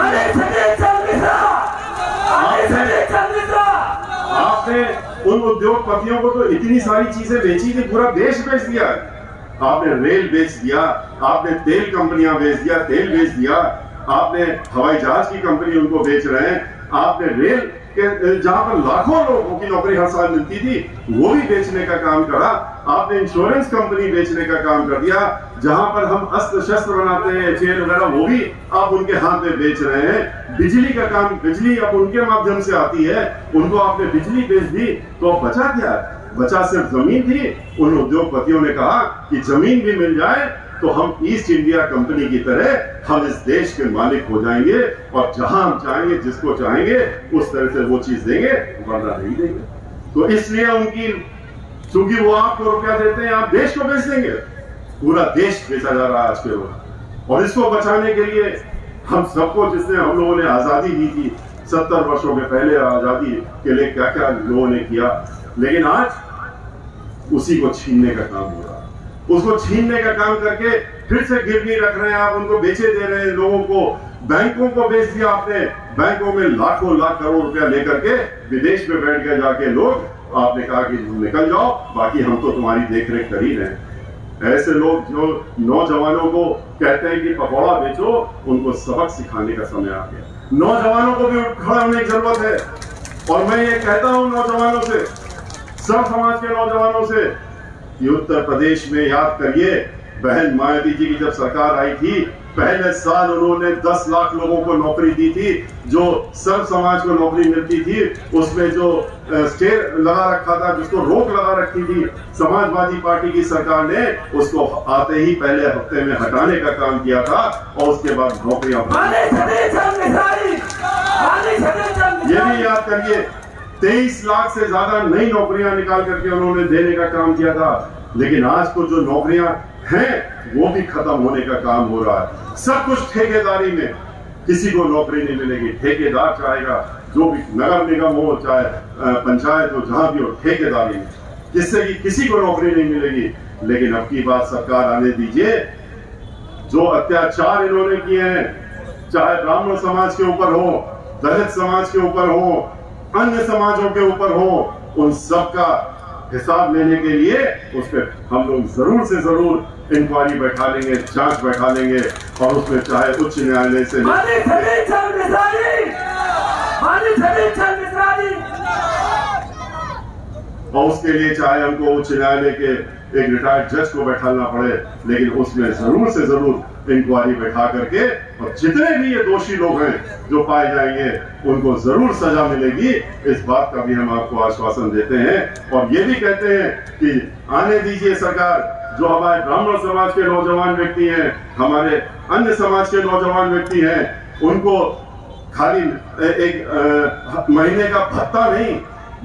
आपने उन उद्योगपतियों को तो इतनी सारी चीजें बेची थी, पूरा देश बेच दिया है। आपने रेल बेच दिया, आपने तेल कंपनियां बेच दिया, तेल बेच दिया, आपने हवाई जहाज की कंपनी उनको बेच रहे हैं, आपने रेल के जहां पर लाखों लोगों की नौकरी हर साल मिलती थी वो भी बेचने का काम करा, आपने इंश्योरेंस कंपनी बेचने का काम कर दिया, जहां पर हम अस्त्र शस्त्र बनाते हैं, चेन वगैरह, वो भी आप उनके हाथ में बेच रहे हैं। बिजली का काम, बिजली अब उनके माध्यम से आती है, उनको आपने बिजली बेच दी, तो अब बचा क्या? बचा सिर्फ जमीन थी। उन उद्योगपतियों ने कहा कि जमीन भी मिल जाए तो हम ईस्ट इंडिया कंपनी की तरह हम इस देश के मालिक हो जाएंगे और जहां हम चाहेंगे, जिसको चाहेंगे उस तरह से वो चीज देंगे, वरना नहीं देंगे। तो इसलिए उनकी, चूंकि वो आपको रुपया देते हैं, आप देश को बेच देंगे। पूरा देश बेचा जा रहा है आज के रोज, और इसको बचाने के लिए हम सबको, जिसने हम लोगों ने आजादी दी थी 70 वर्षों के पहले, आजादी के लिए क्या क्या लोगों ने किया, लेकिन आज उसी को छीनने का काम हो रहा है। उसको छीनने का काम करके फिर से गिरवी रख रहे हैं, आप उनको बेचे दे रहे हैं लोगों को, बैंकों को बेच दिया आपने, बैंकों में लाखों लाख करोड़ रुपया लेकर के विदेश में बैठ गए जाके लोग, आपने कहा कि निकल जाओ, बाकी हम तो तुम्हारी देखरेख कर ही रहे हैं। ऐसे लोग जो नौजवानों को कहते हैं कि पकौड़ा बेचो, उनको सबक सिखाने का समय आ गया। नौजवानों को भी उठ खड़ा होने की जरूरत है। और मैं ये कहता हूं नौजवानों से, सब समाज के नौजवानों से, कि उत्तर प्रदेश में याद करिए, बहन मायावती जी की जब सरकार आई थी, पहले साल उन्होंने 10 लाख लोगों को नौकरी दी थी, जो सर्व समाज को नौकरी मिलती थी, उसमें जो स्टे लगा रखा था, जिसको रोक लगा रखी थी समाजवादी पार्टी की सरकार ने, उसको आते ही पहले हफ्ते में हटाने का काम किया था, और उसके बाद नौकरियां। ये भी याद करिए, 23 लाख से ज्यादा नई नौकरियां निकाल करके उन्होंने देने का काम किया था। लेकिन आज तो जो नौकरियां हैं वो भी खत्म होने का काम हो रहा है। सब कुछ ठेकेदारी में, किसी को नौकरी नहीं मिलेगी। ठेकेदार चाहेगा, जो भी नगर निगम हो चाहे पंचायत हो, जहां भी हो, ठेकेदारी में, जिससे कि किसी को नौकरी नहीं मिलेगी। लेकिन अब की बात सरकार आने दीजिए, जो अत्याचार इन्होंने किए हैं, चाहे ब्राह्मण समाज के ऊपर हो, दलित समाज के ऊपर हो, अन्य समाजों के ऊपर हो, उन सब का हिसाब लेने के लिए उस पर हम लोग जरूर से जरूर इंक्वायरी बैठा लेंगे, जांच बैठा लेंगे, और उसमें चाहे उच्च न्यायालय से और उसके लिए चाहे हमको उच्च न्यायालय के एक रिटायर्ड जज को बैठाना पड़े, लेकिन उसमें जरूर से जरूर इंक्वायरी बैठा करके, और जितने भी ये दोषी लोग हैं जो पाए जाएंगे, उनको जरूर सजा मिलेगी। इस बात का भी हम आपको आश्वासन देते हैं। और ये भी कहते हैं कि आने दीजिए सरकार, जो हमारे ब्राह्मण समाज के नौजवान व्यक्ति हैं, हमारे अन्य समाज के नौजवान व्यक्ति हैं, उनको खाली एक महीने का भत्ता नहीं,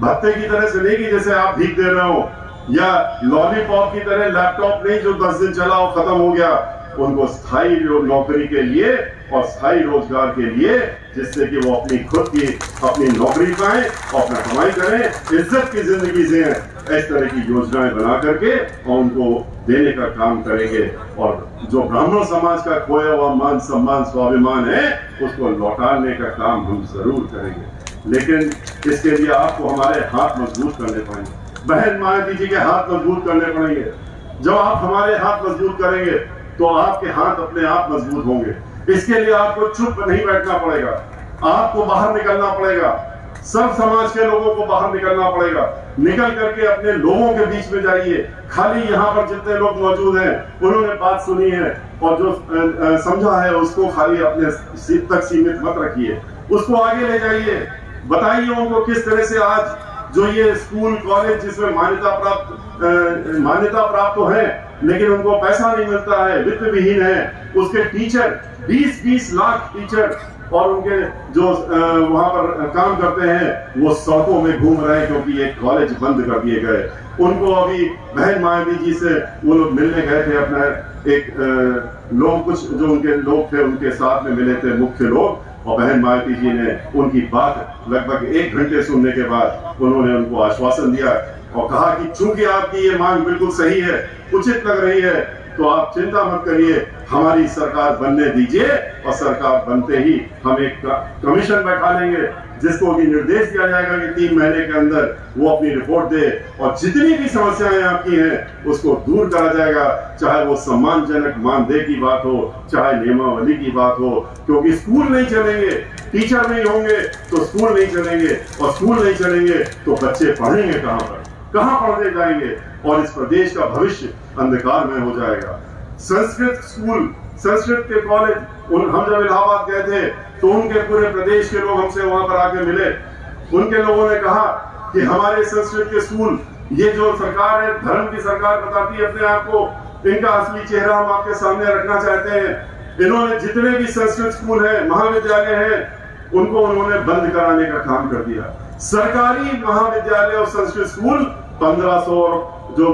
भत्ते की तरह से नहीं कि जैसे आप भीख दे रहे हो, या लॉलीपॉप की तरह लैपटॉप नहीं जो 10 दिन चला और खत्म हो गया। उनको स्थायी नौकरी के लिए और स्थायी रोजगार के लिए, जिससे कि वो अपनी खुद की अपनी नौकरी पाएं और अपना कमाई करें, इज्जत की जिंदगी जिएं, इस तरह की योजनाएं बना करके और उनको देने का काम करेंगे। और जो ब्राह्मण समाज का खोया हुआ मान सम्मान स्वाभिमान है, उसको लौटाने का काम हम जरूर करेंगे। लेकिन इसके लिए आपको हमारे हाथ मजबूत करने पड़ेंगे, बहन मायावती जी के हाथ मजबूत करने पड़ेंगे। जब आप हमारे हाथ मजबूत करेंगे तो आपके हाथ अपने आप मजबूत होंगे। इसके लिए आपको चुप नहीं बैठना पड़ेगा, आपको बाहर निकलना पड़ेगा, सब समाज के लोगों को बाहर निकलना पड़ेगा। निकल करके अपने लोगों के बीच में जाइए। खाली यहाँ पर जितने लोग मौजूद हैं, उन्होंने बात सुनी है और जो समझा है उसको खाली अपने सीट तक सीमित मत रखिए, उसको आगे ले जाइए। बताइए उनको किस तरह से आज जो ये स्कूल कॉलेज जिसमें मान्यता प्राप्त तो है, लेकिन उनको पैसा नहीं मिलता है, वित्त विहीन है, उसके टीचर 20-20 लाख टीचर और उनके जो वहां पर काम करते हैं, वो सड़कों में घूम रहे हैं क्योंकि ये कॉलेज बंद कर दिए गए। उनको अभी बहन मायावती जी से वो लोग मिलने गए थे, अपना एक लोग कुछ जो उनके लोग थे उनके साथ में मिले थे मुख्य लोग, और बहन मायावती जी ने उनकी बात लगभग 1 घंटे सुनने के बाद उन्होंने उनको आश्वासन दिया और कहा कि चूंकि आपकी ये मांग बिल्कुल सही है, उचित लग रही है, तो आप चिंता मत करिए, हमारी सरकार बनने दीजिए, और सरकार बनते ही हम एक कमीशन बैठा लेंगे जिसको भी निर्देश दिया जाएगा कि 3 महीने के अंदर वो अपनी रिपोर्ट दे, और जितनी भी समस्याएं आपकी हैं उसको दूर करा जाएगा। चाहे वो सम्मानजनक मानदेय की बात हो, चाहे नियमावली की बात हो, क्योंकि स्कूल नहीं चलेंगे, टीचर नहीं होंगे तो स्कूल नहीं चलेंगे, और स्कूल नहीं चलेंगे तो बच्चे पढ़ेंगे कहाँ पर, कहाँ पढ़ने जाएंगे, और इस प्रदेश का भविष्य अंधकार में हो जाएगा। संस्कृत स्कूल, संस्कृत के कॉलेज, हम जब इलाहाबाद गए थे तो उनके पूरे प्रदेश के लोग हमसे वहां पर आके मिले। उनके लोगों ने कहा कि हमारे संस्कृत के स्कूल, ये जो सरकार है, धर्म की सरकार बताती है अपने आप को, इनका असली चेहरा हम आपके सामने रखना चाहते हैं। इन्होंने जितने भी संस्कृत स्कूल है, महाविद्यालय हैं, उनको उन्होंने बंद कराने का काम कर दिया। सरकारी महाविद्यालय और संस्कृत स्कूल 1500 जो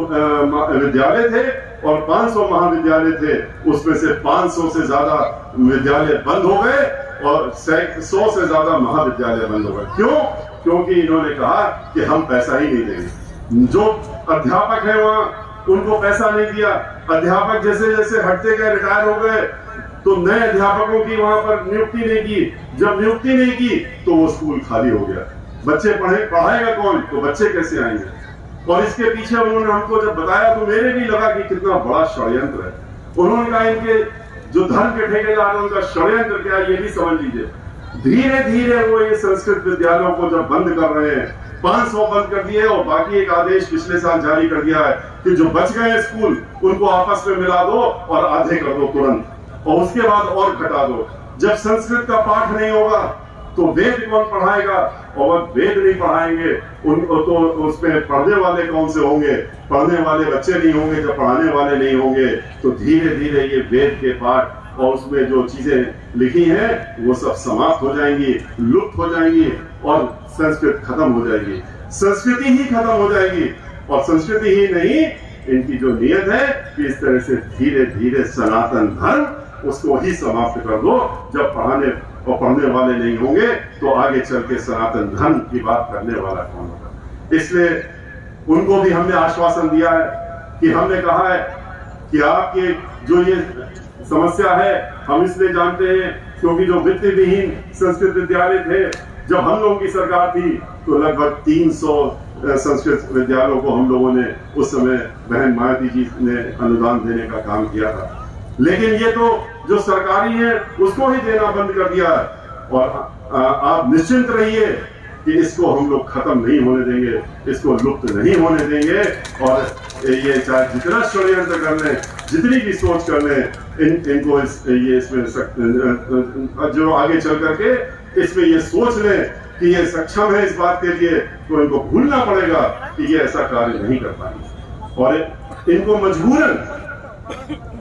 विद्यालय थे और 500 महाविद्यालय थे, उसमें से 500 से ज्यादा विद्यालय बंद हो गए और 100 से ज्यादा महाविद्यालय बंद हो गए। क्यों? क्योंकि इन्होंने कहा कि हम पैसा ही नहीं देंगे। जो अध्यापक है वहां, उनको पैसा नहीं दिया। अध्यापक जैसे जैसे हटते गए, रिटायर हो गए, तो नए अध्यापकों की वहां पर नियुक्ति नहीं की। जब नियुक्ति नहीं की तो वो स्कूल खाली हो गया। बच्चे पढ़ाएगा कौन? तो बच्चे कैसे आएंगे? और इसके पीछे उन्होंने हमको जब बताया तो मेरे भी लगा कि कितना बड़ा षड्यंत्र है। उन्होंने कहा इनके जो धर्म के ठेकेदार, उनका षड्यंत्र क्या, ये भी समझ लीजिए। धीरे धीरे वो ये संस्कृत विद्यालयों को जब बंद कर रहे हैं, 500 बंद कर दिए और बाकी एक आदेश पिछले साल जारी कर दिया है कि जो बच गए स्कूल उनको आपस में मिला दो और आधे कर दो तुरंत, और उसके बाद और घटा दो। जब संस्कृत का पाठ नहीं होगा तो वेद कौन पढ़ाएगा? और वेद नहीं पढ़ाएंगे तो उसमें पढ़ने वाले कौन से होंगे? पढ़ने वाले बच्चे नहीं होंगे। जब पढ़ाने वाले नहीं होंगे तो धीरे धीरे ये वेद के पाठ और उसमें जो चीजें लिखी हैं वो सब समाप्त हो जाएंगी, लुप्त हो जाएंगी और संस्कृत खत्म हो जाएगी। संस्कृति ही खत्म हो जाएगी। और संस्कृति ही नहीं, इनकी जो नियत है कि इस तरह से धीरे धीरे सनातन धर्म उसको ही समाप्त कर दो। जब पढ़ाने और पढ़ने वाले नहीं होंगे तो आगे चल के सनातन धर्म की बात करने वाला कौन होगा? इसलिए उनको भी हमने आश्वासन दिया है कि हमने कहा है कि आपके जो ये समस्या है हम इसलिए जानते हैं क्योंकि जो वित्त विहीन संस्कृत विद्यालय थे, जब हम लोगों की सरकार थी तो लगभग 300 संस्कृत विद्यालयों को हम लोगों ने उस समय बहन मायावती जी ने अनुदान देने का काम किया था। लेकिन ये तो जो सरकारी है उसको ही देना बंद कर दिया है। और आप निश्चिंत रहिए कि इसको हम लोग खत्म नहीं होने देंगे, इसको लुप्त नहीं होने देंगे। और ये चाहे जितना षड्यंत्र कर लें, जितनी भी सोच कर लें, इनको इसमें जो आगे चल करके इसमें ये सोच लें कि ये सक्षम है इस बात के लिए, तो इनको भूलना पड़ेगा कि ये ऐसा कार्य नहीं कर पाएंगे। और इनको मजबूरन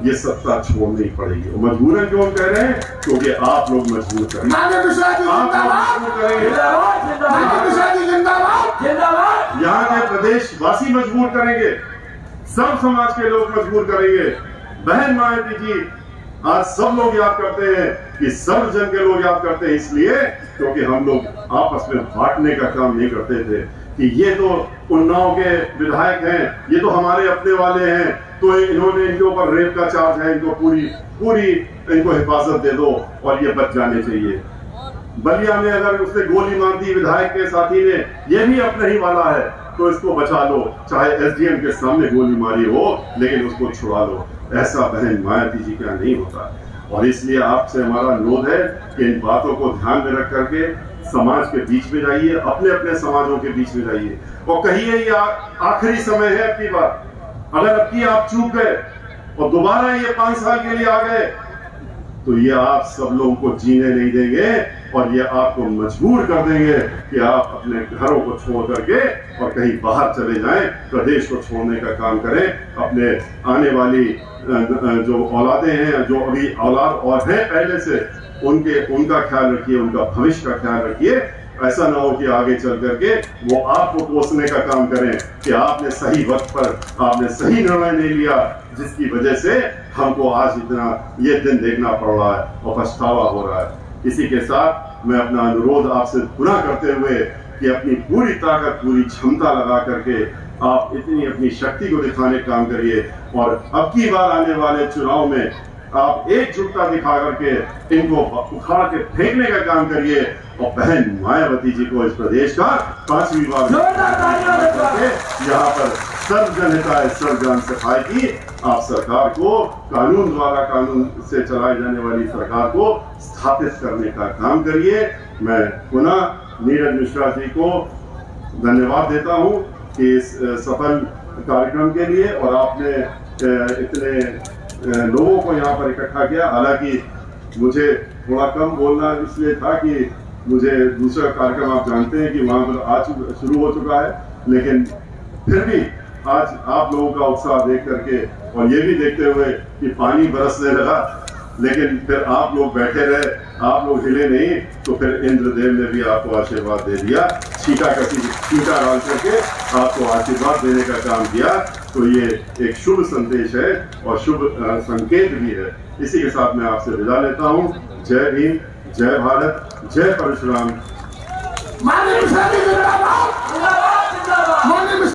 ये सत्ता छोड़नी पड़ेगी। और मजबूरन क्यों हम कह रहे हैं? क्योंकि आप लोग मजबूर करेंगे, यहाँ के प्रदेशवासी मजबूर करेंगे, सब समाज के लोग मजबूर करेंगे। बहन मायावती जी आज सब लोग याद करते हैं कि सर्व जन के लोग याद करते हैं, इसलिए क्योंकि हम लोग आपस में बांटने का काम नहीं करते थे कि ये तो उन्नाव के विधायक हैं, ये तो हमारे अपने वाले हैं, तो इन्होंने इनके ऊपर रेप का चार्ज है, इनको पूरी इनको हिफाजत दे दो और ये बच जाने चाहिए। बलिया में अगर उसने गोली मार दी विधायक के साथी ने, ये भी अपने ही वाला है, तो इसको बचा लो, चाहे एसडीएम के सामने गोली मारी हो, लेकिन उसको छुड़ा लो। ऐसा बहन मायावती जी का नहीं होता। और इसलिए आपसे हमारा अनुरोध है कि इन बातों को ध्यान में रख करके समाज के बीच में जाइए, अपने अपने समाजों के बीच में जाइए और कहिए ये आखिरी समय है अपनी बात। अगर अब की आप चूक गए और दोबारा ये 5 साल के लिए आ गए तो ये आप सब लोगों को जीने नहीं देंगे और ये आपको मजबूर कर देंगे कि आप अपने घरों को छोड़ करके और कहीं बाहर चले जाएं, प्रदेश को छोड़ने का काम करें। अपने आने वाली जो औलादें हैं, जो अभी औलाद और हैं पहले से, उनका ख्याल रखिए, उनका भविष्य का ख्याल रखिए। ऐसा ना हो कि आगे चल करके वो आपको कोसने का काम करें कि आपने सही वक्त पर आपने सही निर्णय नहीं लिया, जिसकी वजह से हमको आज इतना ये दिन देखना पड़ रहा है और पछतावा हो रहा है। इसी के साथ मैं अपना अनुरोध आपसे पूरा करते हुए कि अपनी पूरी ताकत, पूरी क्षमता लगा करके आप इतनी अपनी शक्ति को दिखाने का काम करिए और अब की बार आने वाले चुनाव में आप एकजुटता दिखा करके इनको उखाड़ के फेंकने का काम करिए और बहन मायावती जी को इस प्रदेश का 5वीं बार यहाँ पर सर्वजन हिताय सर्वजन सफाई की आप सरकार को कानून द्वारा, कानून से चलाई जाने वाली सरकार को स्थापित करने का काम करिए। मैं पुनः नीरज मिश्रा जी को धन्यवाद देता हूँ कि इस सफल कार्यक्रम के लिए और आपने इतने लोगों को यहाँ पर इकट्ठा किया। हालांकि मुझे थोड़ा कम बोलना इसलिए था कि मुझे दूसरा कार्यक्रम आप जानते हैं कि वहाँ पर आज शुरू हो चुका है, लेकिन फिर भी आज आप लोगों का उत्साह देख करके और ये भी देखते हुए कि पानी बरसने लगा, लेकिन फिर आप लोग बैठे रहे, आप लोग हिले नहीं, तो फिर इंद्रदेव ने भी आपको आशीर्वाद दे दिया, छींटा डाल करके आपको आशीर्वाद देने का काम किया। तो ये एक शुभ संदेश है और शुभ संकेत भी है। इसी के साथ मैं आपसे विदा लेता हूँ। जय भीम, जय भारत, जय परशुराम।